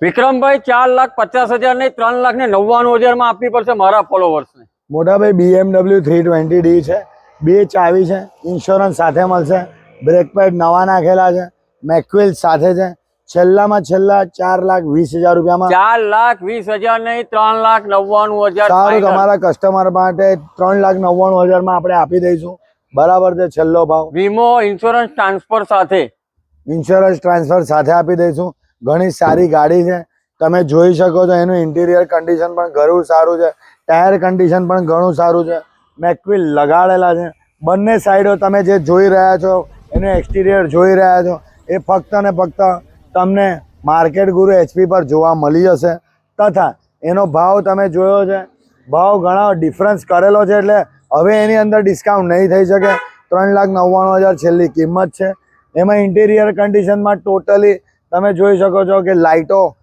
વિક્રમભાઈ 4,50,000 નહીં 3,99,000 માં આપવી પડશે મારા ફોલોવર્સને. મોટા ભાઈ BMW 320D છે, 2 ચાવી છે, ઇન્સ્યોરન્સ સાથે મળશે, બ્રેક પેડ નવા નાખેલા છે, મેકવેલ સાથે છે, છેલ્લામાં છેલ્લા 4,20,000 રૂપિયામાં. 4,20,000 નહીં 3,99,000. સારું, તમારા કસ્ટમર માટે 3,99,000 માં આપણે આપી દઈશું. બરાબર છે, છેલ્લો ભાવ. વીમો ઇન્સ્યોરન્સ ટ્રાન્સફર સાથે. ઇન્સ્યોરન્સ ટ્રાન્સફર સાથે આપી દઈશું. ઘણી સારી ગાડી છે, તમે જોઈ શકો છો. એનું ઇન્ટિરિયર કન્ડિશન પણ ઘણું સારું છે, ટાયર કન્ડિશન પણ ઘણું સારું છે, મેકવિલ લગાડેલા છે. બંને સાઈડો તમે જે જોઈ રહ્યા છો, એનું એક્સટિરિયર જોઈ રહ્યા છો, એ ફક્ત ને ફક્ત તમને માર્કેટ ગુરુ HP પર જોવા મળી જશે. તથા એનો ભાવ તમે જોયો છે, ભાવ ઘણા ડિફરન્સ કરેલો છે, એટલે હવે એની અંદર ડિસ્કાઉન્ટ નહીં થઈ શકે. 3,99,000 છેલ્લી કિંમત છે. એમાં ઇન્ટિરિયર કન્ડિશનમાં ટોટલી તમે જોઈ શકો છો કે લાઇટો